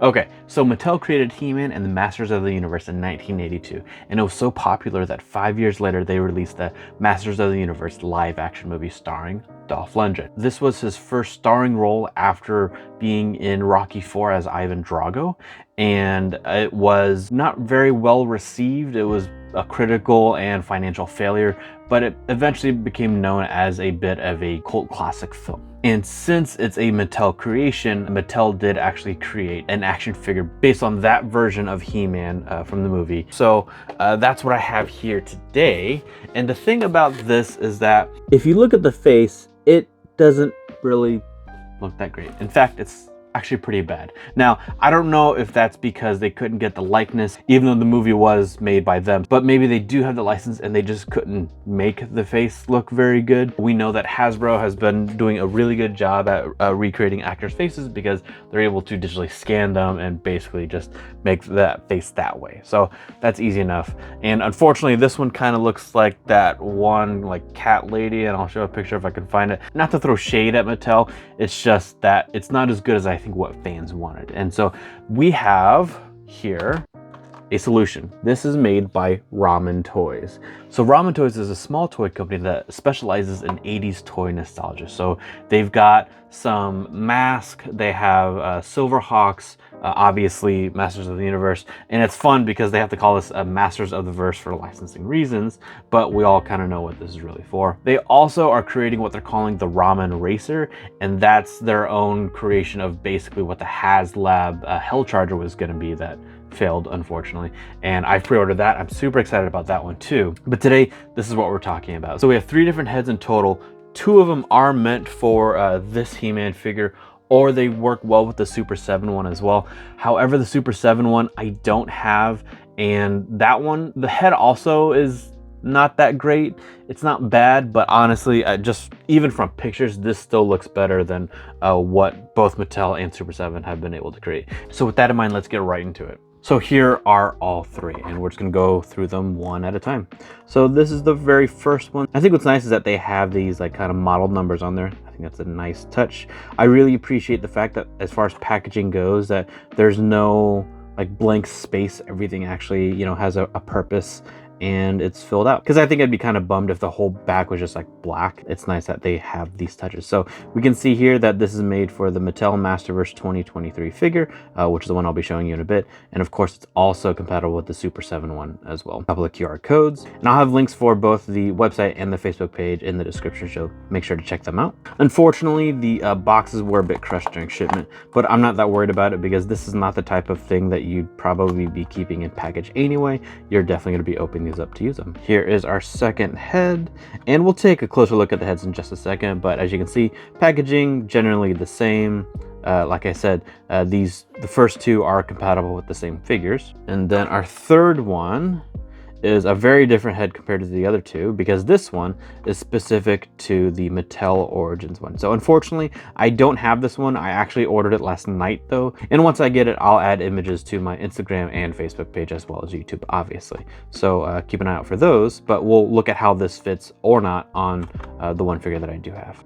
Okay, so Mattel created He-Man and the Masters of the Universe in 1982, and it was so popular that 5 years later they released the Masters of the Universe live-action movie starring Dolph Lundgren. This was his first starring role after being in Rocky IV as Ivan Drago, and it was not very well received. It was a critical and financial failure, but it eventually became known as a bit of a cult classic film. And since it's a Mattel creation, Mattel did actually create an action figure based on that version of He-Man from the movie. So that's what I have here today. And the thing about this is that if you look at the face, it doesn't really look that great. In fact, it's actually pretty bad. Now, I don't know if that's because they couldn't get the likeness, even though the movie was made by them, but maybe they do have the license and they just couldn't make the face look very good. We know that Hasbro has been doing a really good job at recreating actors' faces because they're able to digitally scan them and basically just make that face that way. So that's easy enough. And unfortunately, this one kind of looks like that one like cat lady, and I'll show a picture if I can find it. Not to throw shade at Mattel, it's just that it's not as good as I think what fans wanted. And so we have here a solution. This is made by Ramen Toys. So Ramen Toys is a small toy company that specializes in 80s toy nostalgia. So they've got some Mask, they have Silverhawks, obviously Masters of the Universe, and it's fun because they have to call this a Masters of the Verse for licensing reasons, but we all kind of know what this is really for. They also are creating what they're calling the Ramen Racer, and that's their own creation of basically what the HasLab Hell Charger was going to be that failed, unfortunately, and I pre-ordered that. I'm super excited about that one too. But today, this is what we're talking about. So we have 3 different heads in total. 2 of them are meant for this He-Man figure, or they work well with the Super 7 one as well. However, the Super 7 one I don't have, and that one, the head also is not that great. It's not bad, but honestly, just even from pictures, this still looks better than what both Mattel and Super 7 have been able to create. So with that in mind, let's get right into it. So here are all 3, and we're just gonna go through them one at a time. So this is the very first one. I think what's nice is that they have these like kind of modeled numbers on there. I think that's a nice touch. I really appreciate the fact that as far as packaging goes, that there's no like blank space. Everything actually, you know, has a purpose and it's filled out, because I think I'd be kind of bummed if the whole back was just like black. It's nice that they have these touches. So we can see here that this is made for the Mattel Masterverse 2023 figure, which is the one I'll be showing you in a bit. And of course, it's also compatible with the Super 7 one as well. A couple of QR codes, and I'll have links for both the website and the Facebook page in the description, so make sure to check them out. Unfortunately, the boxes were a bit crushed during shipment, but I'm not that worried about it because this is not the type of thing that you'd probably be keeping in package anyway. You're definitely going to be opening these up to use them. Here is our second head, and we'll take a closer look at the heads in just a second, but as you can see, packaging generally the same. Like I said, the first 2 are compatible with the same figures. And then our third one is a very different head compared to the other 2, because this one is specific to the Mattel Origins one. So unfortunately, I don't have this one. I actually ordered it last night though. And once I get it, I'll add images to my Instagram and Facebook page as well as YouTube, obviously. So keep an eye out for those, but we'll look at how this fits or not on the one figure that I do have.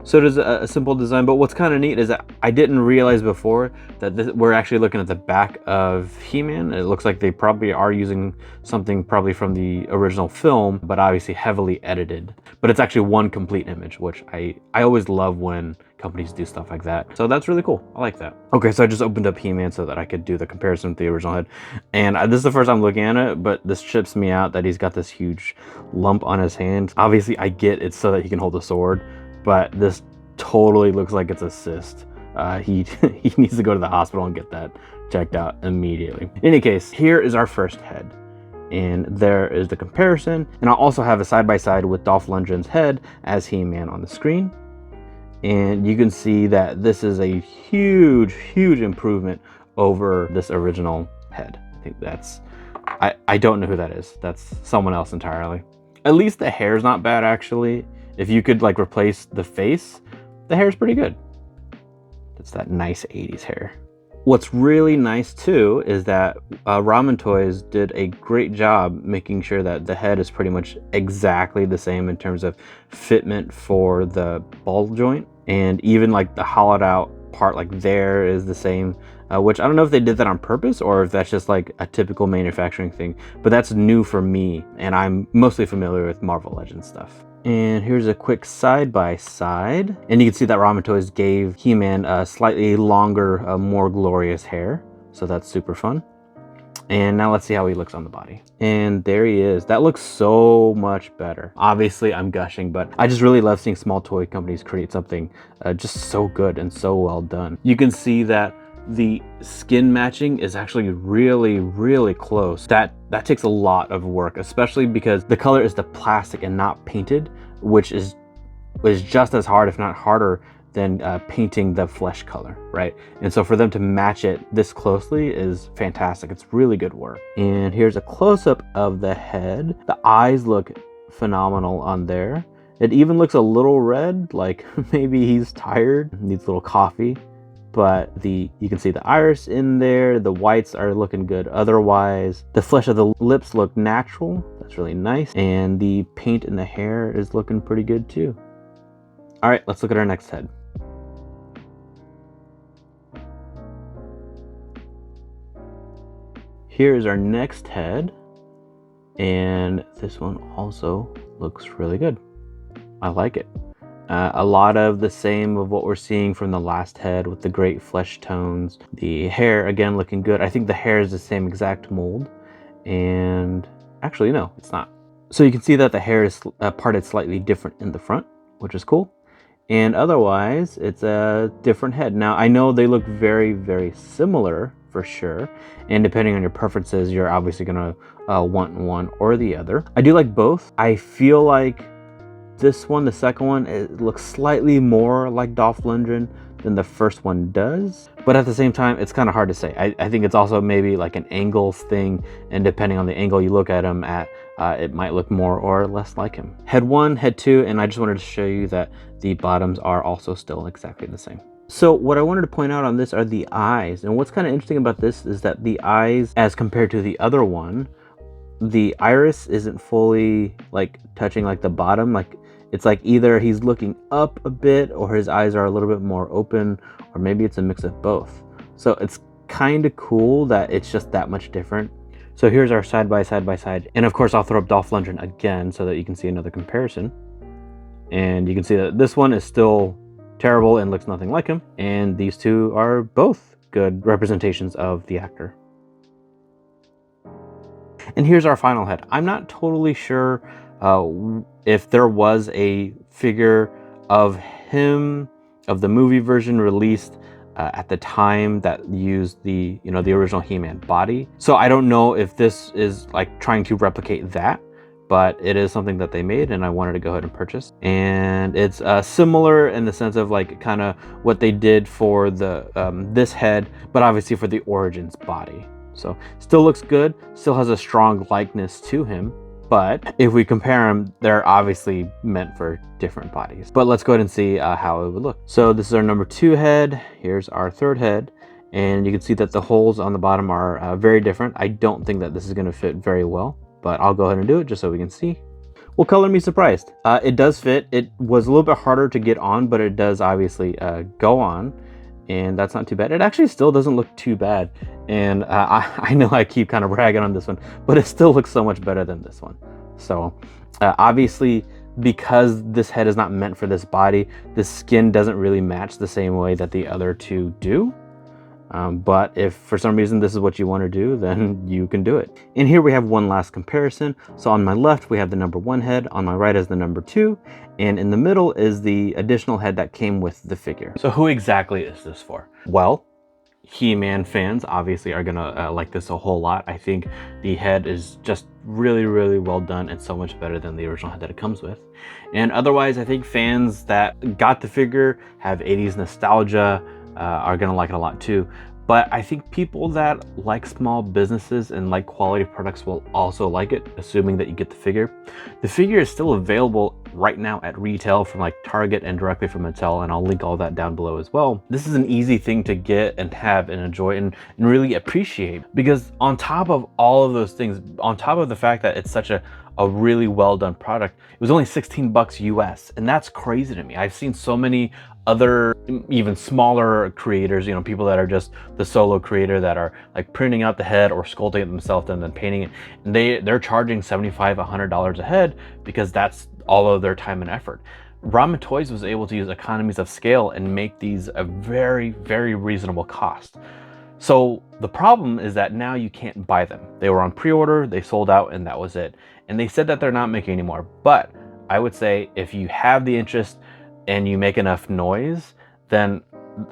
So it is a simple design, but what's kind of neat is that I didn't realize before that we're actually looking at the back of He-Man. It looks like they probably are using something probably from the original film, but obviously heavily edited. But it's actually one complete image, which I always love when companies do stuff like that. So that's really cool. I like that. Okay, so I just opened up He-Man so that I could do the comparison with the original head. And this is the first time looking at it, but this trips me out that he's got this huge lump on his hand. Obviously, I get it's so that he can hold a sword, but this totally looks like it's a cyst. He needs to go to the hospital and get that checked out immediately. In any case, here is our first head, and there is the comparison. And I'll also have a side-by-side with Dolph Lundgren's head as He-Man on the screen. And you can see that this is a huge improvement over this original head. I think that's, I don't know who that is. That's someone else entirely. At least the hair's not bad, actually. If you could like replace the face, the hair's pretty good. It's that nice 80s hair. What's really nice too is that Ramen Toys did a great job making sure that the head is pretty much exactly the same in terms of fitment for the ball joint, and even like the hollowed out part like there is the same, which I don't know if they did that on purpose or if that's just like a typical manufacturing thing, but that's new for me, and I'm mostly familiar with Marvel Legends stuff. And here's a quick side-by-side. And you can see that Ramen Toys gave He-Man a slightly longer, more glorious hair. So that's super fun. And now let's see how he looks on the body. And there he is. That looks so much better. Obviously, I'm gushing, but I just really love seeing small toy companies create something just so good and so well done. You can see that the skin matching is actually really, really close. That takes a lot of work, especially because the color is the plastic and not painted, which is just as hard, if not harder, than painting the flesh color, right? And so for them to match it this closely is fantastic. It's really good work. And here's a close-up of the head. The eyes look phenomenal on there. It even looks a little red, like maybe he's tired, needs a little coffee. But you can see the iris in there. The whites are looking good. Otherwise, the flesh of the lips look natural. That's really nice. And the paint in the hair is looking pretty good too. All right, let's look at our next head. Here is our next head. And this one also looks really good. I like it. A lot of the same of what we're seeing from the last head with the great flesh tones. The hair, again, looking good. I think the hair is the same exact mold. And actually, no, it's not. So you can see that the hair is parted slightly different in the front, which is cool. And otherwise, it's a different head. Now, I know they look very, very similar for sure. And depending on your preferences, you're obviously gonna want one or the other. I do like both. I feel like this one, the second one, it looks slightly more like Dolph Lundgren than the first one does. But at the same time, it's kind of hard to say. I think it's also maybe like an angles thing. And depending on the angle you look at him at, it might look more or less like him. Head 1, head 2, and I just wanted to show you that the bottoms are also still exactly the same. So what I wanted to point out on this are the eyes. And what's kind of interesting about this is that the eyes, as compared to the other one, the iris isn't fully like touching like the bottom. Like it's like either he's looking up a bit or his eyes are a little bit more open, or maybe it's a mix of both. So it's kind of cool that it's just that much different. So here's our side by side. And of course I'll throw up Dolph Lundgren again so that you can see another comparison. And you can see that this one is still terrible and looks nothing like him. And these two are both good representations of the actor. And here's our final head. I'm not totally sure if there was a figure of him, of the movie version released at the time that used the, the original He-Man body. So I don't know if this is like trying to replicate that, but it is something that they made and I wanted to go ahead and purchase. And it's similar in the sense of like kind of what they did for the this head, but obviously for the Origins body. So still looks good, still has a strong likeness to him, but if we compare them, they're obviously meant for different bodies. But let's go ahead and see how it would look. So this is our number 2 head. Here's our 3rd head. And you can see that the holes on the bottom are very different. I don't think that this is gonna fit very well, but I'll go ahead and do it just so we can see. Well, color me surprised. It does fit. It was a little bit harder to get on, but it does obviously go on. And that's not too bad. It actually still doesn't look too bad. And I know I keep kind of ragging on this one, but it still looks so much better than this one. So obviously, because this head is not meant for this body, the skin doesn't really match the same way that the other two do. But if for some reason this is what you want to do, then you can do it. And here we have one last comparison. So on my left, we have the number 1 head. On my right is the number 2. And in the middle is the additional head that came with the figure. So who exactly is this for? Well, He-Man fans obviously are gonna like this a whole lot. I think the head is just really, really well done and so much better than the original head that it comes with. And otherwise, I think fans that got the figure, have 80s nostalgia, are gonna like it a lot too. But I think people that like small businesses and like quality products will also like it, assuming that you get the figure. The figure is still available right now at retail from like Target and directly from Mattel, and I'll link all that down below as well. This is an easy thing to get and have and enjoy and really appreciate, because on top of all of those things, on top of the fact that it's such a really well done product, it was only 16 bucks US, and that's crazy to me. I've seen so many other even smaller creators, you know, people that are just the solo creator that are like printing out the head or sculpting it themselves and then painting it. And they're charging $75, $100 a head because that's all of their time and effort. Ramen Toys was able to use economies of scale and make these a very, very reasonable cost. So the problem is that now you can't buy them. They were on pre-order, they sold out, and that was it. And they said that they're not making anymore. But I would say if you have the interest and you make enough noise, then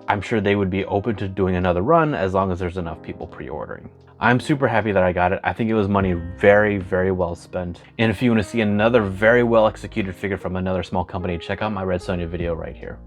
I'm sure they would be open to doing another run as long as there's enough people pre-ordering. I'm super happy that I got it. I think it was money very, very well spent. And if you want to see another very well executed figure from another small company, check out my Red Sonja video right here.